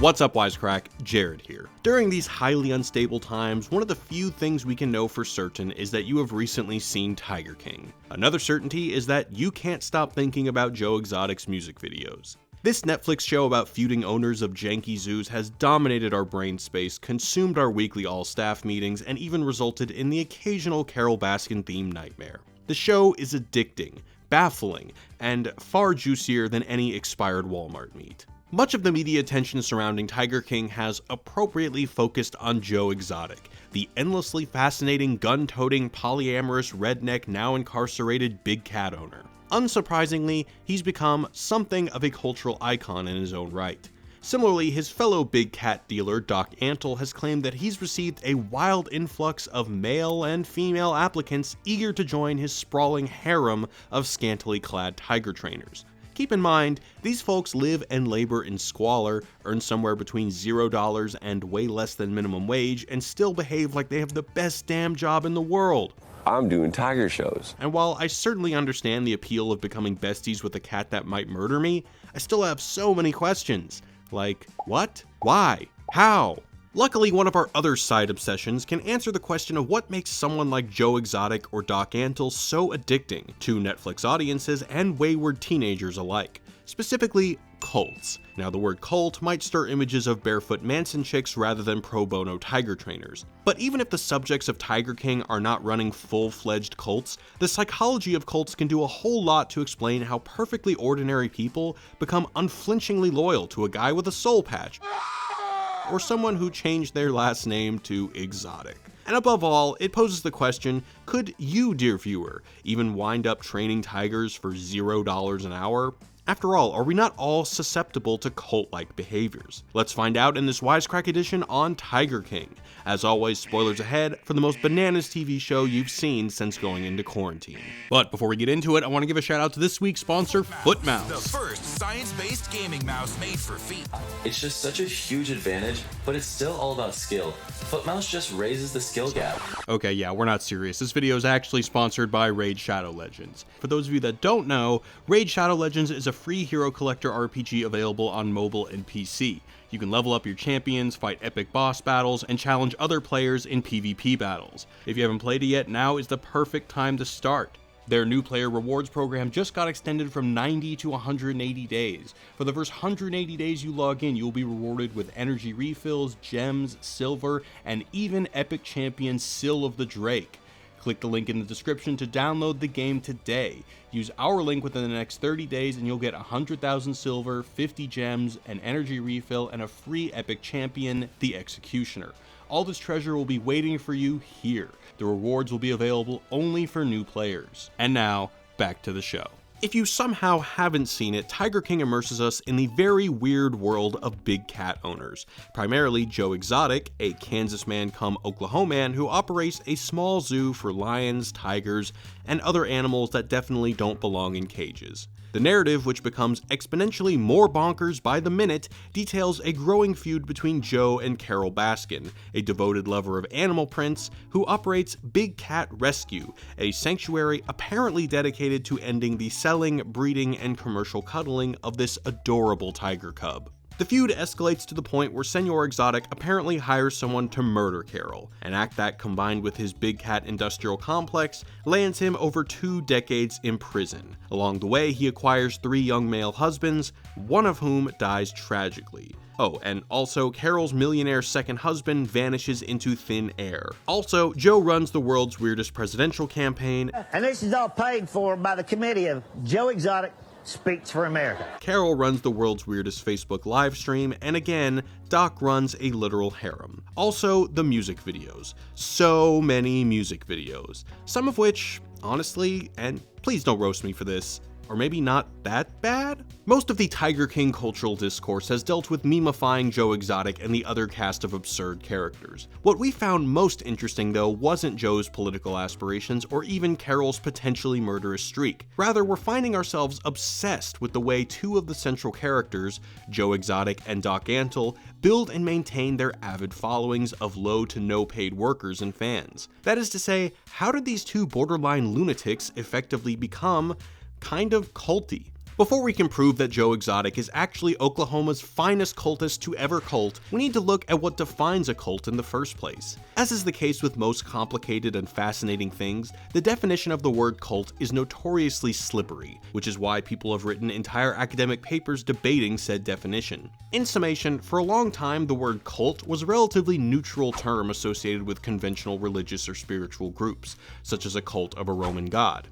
What's up, Wisecrack? Jared here. During these highly unstable times, one of the few things we can know for certain is that you have recently seen Tiger King. Another certainty is that you can't stop thinking about Joe Exotic's music videos. This Netflix show about feuding owners of janky zoos has dominated our brain space, consumed our weekly all-staff meetings, and even resulted in the occasional Carole Baskin-themed nightmare. The show is addicting, baffling, and far juicier than any expired Walmart meat. Much of the media attention surrounding Tiger King has appropriately focused on Joe Exotic, the endlessly fascinating, gun-toting, polyamorous, redneck, now incarcerated big cat owner. Unsurprisingly, he's become something of a cultural icon in his own right. Similarly, his fellow big cat dealer, Doc Antle, has claimed that he's received a wild influx of male and female applicants eager to join his sprawling harem of scantily clad tiger trainers. Keep in mind, these folks live and labor in squalor, earn somewhere between $0 and way less than minimum wage, and still behave like they have the best damn job in the world. I'm doing tiger shows. And while I certainly understand the appeal of becoming besties with a cat that might murder me, I still have so many questions. Like, what? Why? How? Luckily, one of our other side obsessions can answer the question of what makes someone like Joe Exotic or Doc Antle so addicting to Netflix audiences and wayward teenagers alike. Specifically, cults. Now, the word cult might stir images of barefoot Manson chicks rather than pro bono tiger trainers. But even if the subjects of Tiger King are not running full-fledged cults, the psychology of cults can do a whole lot to explain how perfectly ordinary people become unflinchingly loyal to a guy with a soul patch, or someone who changed their last name to Exotic. And above all, it poses the question, could you, dear viewer, even wind up training tigers for $0 an hour? After all, are we not all susceptible to cult-like behaviors? Let's find out in this Wisecrack Edition on Tiger King. As always, spoilers ahead for the most bananas TV show you've seen since going into quarantine. But before we get into it, I want to give a shout out to this week's sponsor, FootMouse. The first science-based gaming mouse made for feet. It's just such a huge advantage, but it's still all about skill. FootMouse just raises the skill gap. Okay, yeah, we're not serious. This video is actually sponsored by Raid Shadow Legends. For those of you that don't know, Raid Shadow Legends is a free hero collector RPG available on mobile and PC. You can level up your champions, fight epic boss battles, and challenge other players in PvP battles. If you haven't played it yet, now is the perfect time to start. Their new player rewards program just got extended from 90 to 180 days. For the first 180 days you log in, you will be rewarded with energy refills, gems, silver, and even epic champion Syl of the Drake. Click the link in the description to download the game today. Use our link within the next 30 days and you'll get 100,000 silver, 50 gems, an energy refill, and a free epic champion, the Executioner. All this treasure will be waiting for you here. The rewards will be available only for new players. And now, back to the show. If you somehow haven't seen it, Tiger King immerses us in the very weird world of big cat owners. Primarily Joe Exotic, a Kansas man come Oklahoman who operates a small zoo for lions, tigers, and other animals that definitely don't belong in cages. The narrative, which becomes exponentially more bonkers by the minute, details a growing feud between Joe and Carole Baskin, a devoted lover of animal prints who operates Big Cat Rescue, a sanctuary apparently dedicated to ending the selling, breeding, and commercial cuddling of this adorable tiger cub. The feud escalates to the point where Senor Exotic apparently hires someone to murder Carole, an act that, combined with his big cat industrial complex, lands him over 2 decades in prison. Along the way, he acquires 3 young male husbands, one of whom dies tragically. Oh, and also, Carole's millionaire second husband vanishes into thin air. Also, Joe runs the world's weirdest presidential campaign, and this is all paid for by the committee of Joe Exotic Speaks for America. Carole runs the world's weirdest Facebook live stream, and again, Doc runs a literal harem. Also, the music videos. So many music videos. Some of which, honestly, and please don't roast me for this, or maybe not that bad? Most of the Tiger King cultural discourse has dealt with memifying Joe Exotic and the other cast of absurd characters. What we found most interesting, though, wasn't Joe's political aspirations or even Carole's potentially murderous streak. Rather, we're finding ourselves obsessed with the way 2 of the central characters, Joe Exotic and Doc Antle, build and maintain their avid followings of low to no paid workers and fans. That is to say, how did these 2 borderline lunatics effectively become kind of culty? Before we can prove that Joe Exotic is actually Oklahoma's finest cultist to ever cult, we need to look at what defines a cult in the first place. As is the case with most complicated and fascinating things, the definition of the word cult is notoriously slippery, which is why people have written entire academic papers debating said definition. In summation, for a long time the word cult was a relatively neutral term associated with conventional religious or spiritual groups, such as a cult of a Roman god.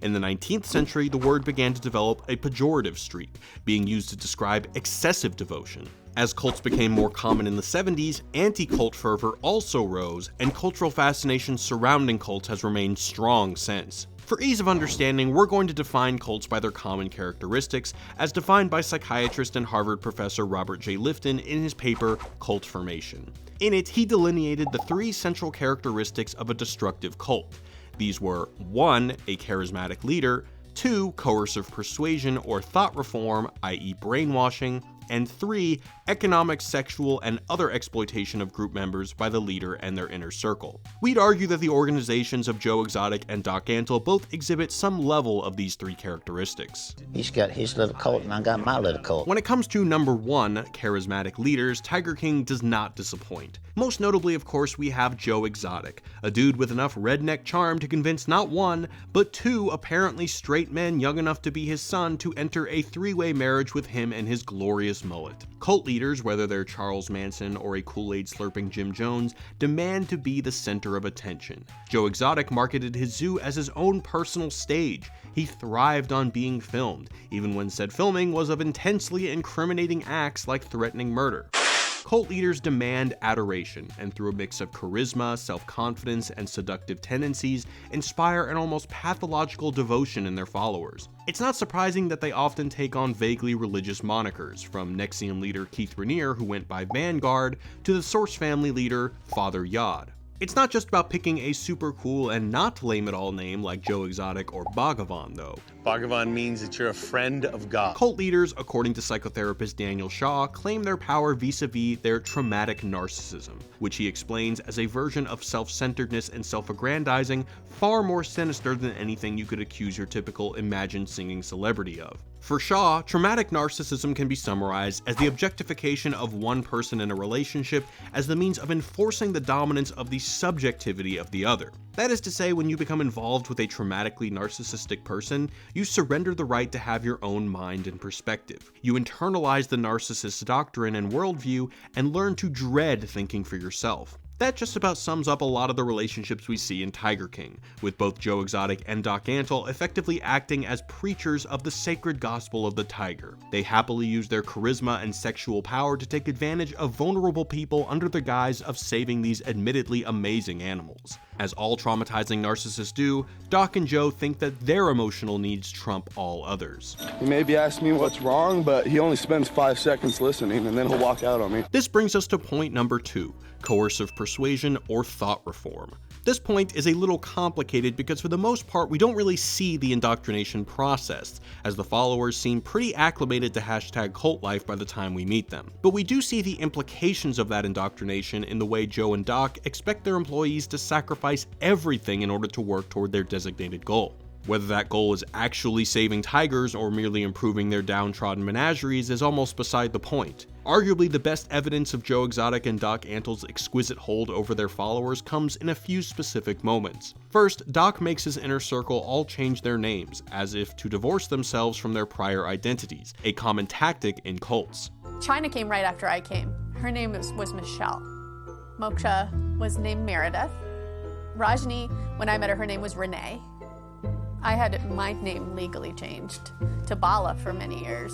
In the 19th century, the word began to develop a pejorative streak, being used to describe excessive devotion. As cults became more common in the 70s, anti-cult fervor also rose, and cultural fascination surrounding cults has remained strong since. For ease of understanding, we're going to define cults by their common characteristics, as defined by psychiatrist and Harvard professor Robert J. Lifton in his paper, Cult Formation. In it, he delineated the 3 central characteristics of a destructive cult. These were 1. A charismatic leader, 2. Coercive persuasion or thought reform, i.e. brainwashing, and 3. Economic, sexual, and other exploitation of group members by the leader and their inner circle. We'd argue that the organizations of Joe Exotic and Doc Antle both exhibit some level of these 3 characteristics. He's got his little cult and I got my little cult. When it comes to number 1, charismatic leaders, Tiger King does not disappoint. Most notably, of course, we have Joe Exotic, a dude with enough redneck charm to convince not 1, but 2 apparently straight men young enough to be his son to enter a 3-way marriage with him and his glorious mullet. Cult leaders, whether they're Charles Manson or a Kool-Aid slurping Jim Jones, demand to be the center of attention. Joe Exotic marketed his zoo as his own personal stage. He thrived on being filmed, even when said filming was of intensely incriminating acts like threatening murder. Cult leaders demand adoration, and through a mix of charisma, self-confidence, and seductive tendencies, inspire an almost pathological devotion in their followers. It's not surprising that they often take on vaguely religious monikers, from NXIVM leader Keith Raniere, who went by Vanguard, to the Source family leader, Father Yod. It's not just about picking a super cool and not lame at all name like Joe Exotic or Bhagavan, though. Bhagavan means that you're a friend of God. Cult leaders, according to psychotherapist Daniel Shaw, claim their power vis-a-vis their traumatic narcissism, which he explains as a version of self-centeredness and self-aggrandizing far more sinister than anything you could accuse your typical imagined singing celebrity of. For Shaw, traumatic narcissism can be summarized as the objectification of one person in a relationship as the means of enforcing the dominance of the subjectivity of the other. That is to say, when you become involved with a traumatically narcissistic person, you surrender the right to have your own mind and perspective. You internalize the narcissist's doctrine and worldview and learn to dread thinking for yourself. That just about sums up a lot of the relationships we see in Tiger King, with both Joe Exotic and Doc Antle effectively acting as preachers of the sacred gospel of the tiger. They happily use their charisma and sexual power to take advantage of vulnerable people under the guise of saving these admittedly amazing animals. As all traumatizing narcissists do, Doc and Joe think that their emotional needs trump all others. He maybe asks me what's wrong, but he only spends 5 seconds listening and then he'll walk out on me. This brings us to point number 2, coercive persuasion or thought reform. This point is a little complicated because for the most part we don't really see the indoctrination process, as the followers seem pretty acclimated to hashtag cult life by the time we meet them. But we do see the implications of that indoctrination in the way Joe and Doc expect their employees to sacrifice everything in order to work toward their designated goal. Whether that goal is actually saving tigers or merely improving their downtrodden menageries is almost beside the point. Arguably, the best evidence of Joe Exotic and Doc Antle's exquisite hold over their followers comes in a few specific moments. First, Doc makes his inner circle all change their names, as if to divorce themselves from their prior identities, a common tactic in cults. China came right after I came. Her name was Michelle. Moksha was named Meredith. Rajni, when I met her, her name was Renee. I had my name legally changed to Bala for many years.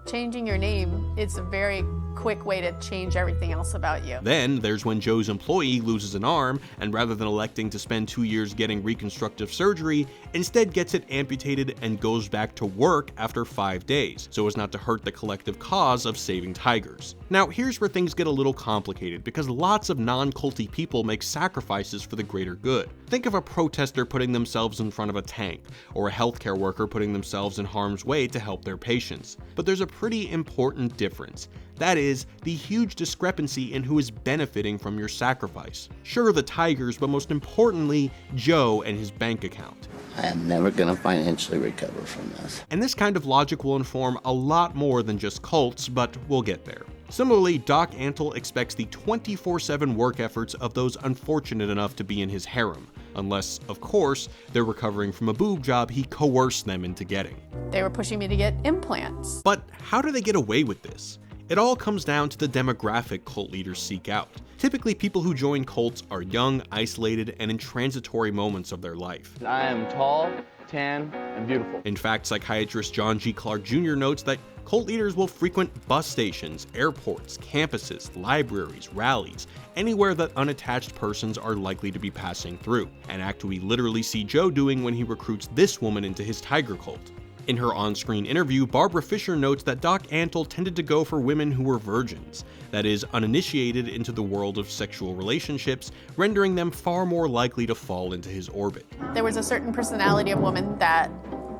Changing your name is a very quick way to change everything else about you. Then there's when Joe's employee loses an arm, and rather than electing to spend 2 years getting reconstructive surgery, instead gets it amputated and goes back to work after 5 days, so as not to hurt the collective cause of saving tigers. Now here's where things get a little complicated, because lots of non-culty people make sacrifices for the greater good. Think of a protester putting themselves in front of a tank, or a healthcare worker putting themselves in harm's way to help their patients. But there's a pretty important difference. That is, the huge discrepancy in who is benefiting from your sacrifice. Sure, the tigers, but most importantly, Joe and his bank account. I am never going to financially recover from this. And this kind of logic will inform a lot more than just cults, but we'll get there. Similarly, Doc Antle expects the 24/7 work efforts of those unfortunate enough to be in his harem. Unless, of course, they're recovering from a boob job he coerced them into getting. They were pushing me to get implants. But how do they get away with this? It all comes down to the demographic cult leaders seek out. Typically, people who join cults are young, isolated, and in transitory moments of their life. I am tall, tan, and beautiful. In fact, psychiatrist John G. Clark Jr. notes that cult leaders will frequent bus stations, airports, campuses, libraries, rallies, anywhere that unattached persons are likely to be passing through, an act we literally see Joe doing when he recruits this woman into his tiger cult. In her on-screen interview, Barbara Fisher notes that Doc Antle tended to go for women who were virgins, that is, uninitiated into the world of sexual relationships, rendering them far more likely to fall into his orbit. There was a certain personality of woman that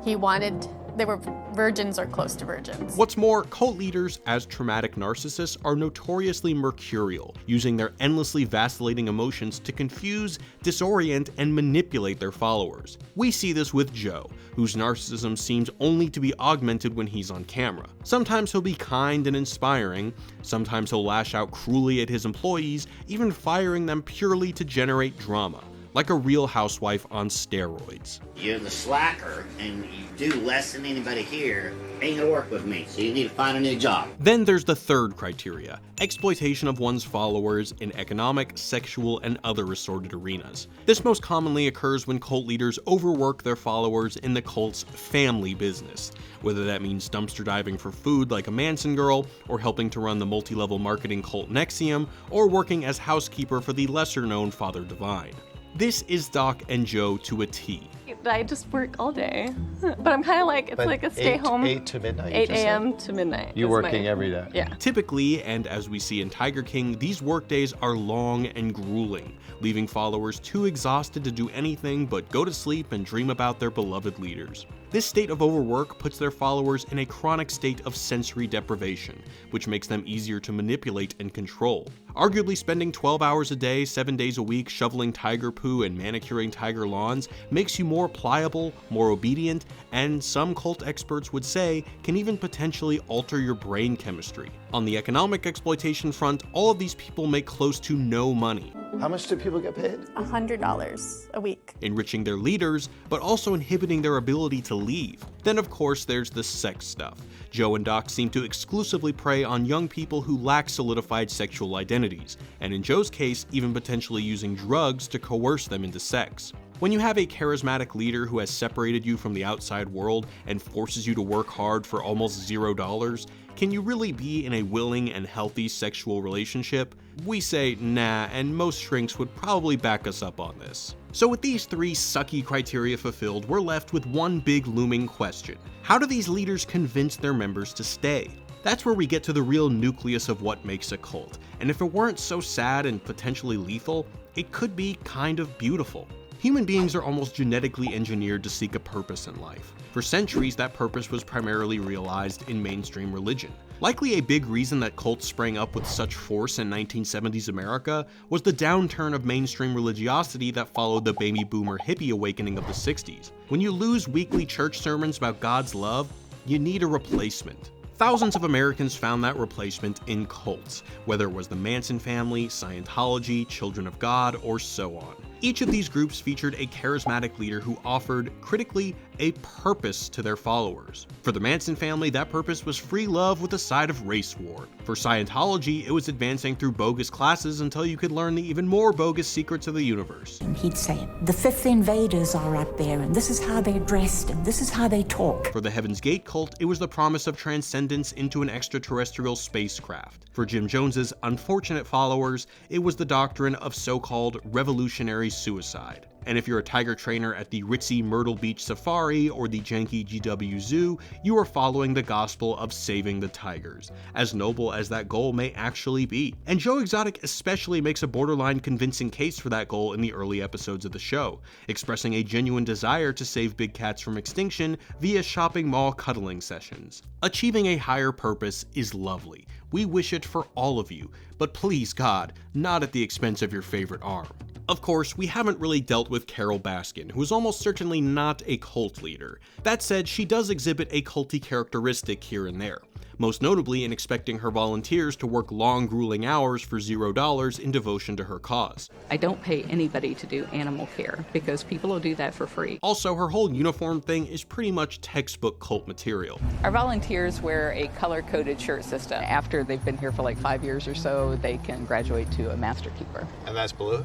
he wanted. They were virgins or close to virgins. What's more, cult leaders, as traumatic narcissists, are notoriously mercurial, using their endlessly vacillating emotions to confuse, disorient, and manipulate their followers. We see this with Joe, whose narcissism seems only to be augmented when he's on camera. Sometimes he'll be kind and inspiring, sometimes he'll lash out cruelly at his employees, even firing them purely to generate drama. Like a real housewife on steroids. You're the slacker, and you do less than anybody here. Ain't gonna work with me, so you need to find a new job. Then there's the third criteria, exploitation of one's followers in economic, sexual, and other assorted arenas. This most commonly occurs when cult leaders overwork their followers in the cult's family business, whether that means dumpster diving for food like a Manson girl, or helping to run the multi-level marketing cult Nexium, or working as housekeeper for the lesser-known Father Divine. This is Doc and Joe to a T. I just work all day, but I'm kind of like, it's like a stay home. 8 to midnight. 8 a.m. to midnight. You're working every day. Yeah. Typically, and as we see in Tiger King, these workdays are long and grueling, leaving followers too exhausted to do anything but go to sleep and dream about their beloved leaders. This state of overwork puts their followers in a chronic state of sensory deprivation, which makes them easier to manipulate and control. Arguably, spending 12 hours a day, 7 days a week shoveling tiger poo and manicuring tiger lawns makes you more pliable, more obedient, and some cult experts would say can even potentially alter your brain chemistry. On the economic exploitation front, all of these people make close to no money. How much do people get paid? $100 a week. Enriching their leaders, but also inhibiting their ability to leave. Then of course there's the sex stuff. Joe and Doc seem to exclusively prey on young people who lack solidified sexual identities, and in Joe's case, even potentially using drugs to coerce them into sex. When you have a charismatic leader who has separated you from the outside world and forces you to work hard for almost $0, can you really be in a willing and healthy sexual relationship? We say nah, and most shrinks would probably back us up on this. So with these three sucky criteria fulfilled, we're left with one big looming question. How do these leaders convince their members to stay? That's where we get to the real nucleus of what makes a cult, and if it weren't so sad and potentially lethal, it could be kind of beautiful. Human beings are almost genetically engineered to seek a purpose in life. For centuries, that purpose was primarily realized in mainstream religion. Likely a big reason that cults sprang up with such force in 1970s America was the downturn of mainstream religiosity that followed the baby boomer hippie awakening of the 60s. When you lose weekly church sermons about God's love, you need a replacement. Thousands of Americans found that replacement in cults, whether it was the Manson family, Scientology, Children of God, or so on. Each of these groups featured a charismatic leader who offered, critically, a purpose to their followers. For the Manson family, that purpose was free love with a side of race war. For Scientology, it was advancing through bogus classes until you could learn the even more bogus secrets of the universe. And he'd say, the fifth invaders are up there, and this is how they're dressed, and this is how they talk. For the Heaven's Gate cult, it was the promise of transcendence into an extraterrestrial spacecraft. For Jim Jones's unfortunate followers, it was the doctrine of so-called revolutionary suicide. And if you're a tiger trainer at the ritzy Myrtle Beach Safari or the janky GW Zoo, you are following the gospel of saving the tigers, as noble as that goal may actually be. And Joe Exotic especially makes a borderline convincing case for that goal in the early episodes of the show, expressing a genuine desire to save big cats from extinction via shopping mall cuddling sessions. Achieving a higher purpose is lovely. We wish it for all of you, but please God, not at the expense of your favorite arm. Of course, we haven't really dealt with Carol Baskin, who is almost certainly not a cult leader. That said, she does exhibit a culty characteristic here and there, most notably in expecting her volunteers to work long, grueling hours for $0 in devotion to her cause. I don't pay anybody to do animal care, because people will do that for free. Also, her whole uniform thing is pretty much textbook cult material. Our volunteers wear a color-coded shirt system. After they've been here for like 5 years or so, they can graduate to a master keeper. And that's blue?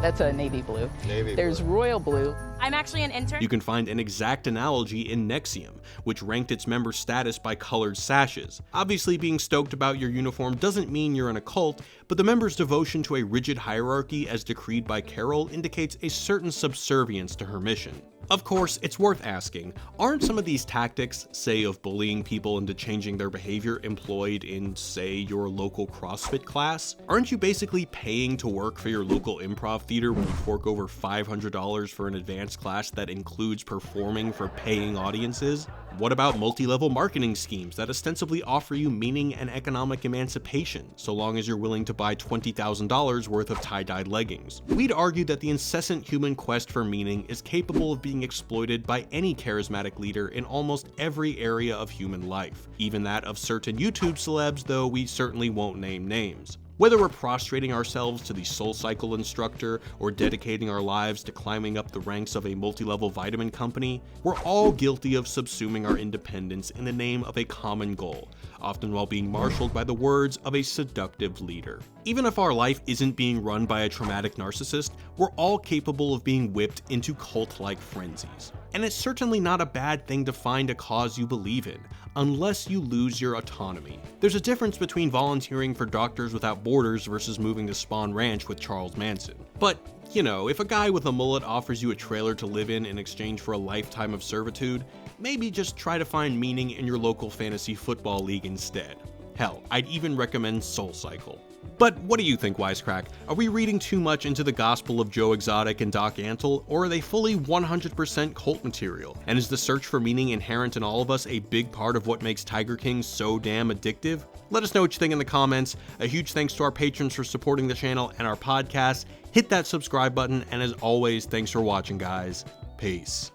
That's a navy blue. Navy There's blue. royal blue. I'm actually an intern. You can find an exact analogy in Nexium, which ranked its member status by colored sashes. Obviously, being stoked about your uniform doesn't mean you're in a cult, but the members' devotion to a rigid hierarchy as decreed by Carol indicates a certain subservience to her mission. Of course, it's worth asking, aren't some of these tactics, say of bullying people into changing their behavior, employed in, say, your local CrossFit class? Aren't you basically paying to work for your local improv theater when you fork over $500 for an advanced class that includes performing for paying audiences? What about multi-level marketing schemes that ostensibly offer you meaning and economic emancipation, so long as you're willing to buy $20,000 worth of tie-dyed leggings? We'd argue that the incessant human quest for meaning is capable of being exploited by any charismatic leader in almost every area of human life, even that of certain YouTube celebs, though we certainly won't name names. Whether we're prostrating ourselves to the Soul Cycle instructor or dedicating our lives to climbing up the ranks of a multi-level vitamin company, we're all guilty of subsuming our independence in the name of a common goal, often while being marshaled by the words of a seductive leader. Even if our life isn't being run by a traumatic narcissist, we're all capable of being whipped into cult-like frenzies. And it's certainly not a bad thing to find a cause you believe in, unless you lose your autonomy. There's a difference between volunteering for Doctors Without Borders versus moving to Spawn Ranch with Charles Manson. But, you know, if a guy with a mullet offers you a trailer to live in exchange for a lifetime of servitude, maybe just try to find meaning in your local fantasy football league instead. Hell, I'd even recommend Soul Cycle. But what do you think, Wisecrack? Are we reading too much into the gospel of Joe Exotic and Doc Antle, or are they fully 100% cult material? And is the search for meaning inherent in all of us a big part of what makes Tiger King so damn addictive? Let us know what you think in the comments. A huge thanks to our patrons for supporting the channel and our podcast. Hit that subscribe button, and as always, thanks for watching, guys. Peace.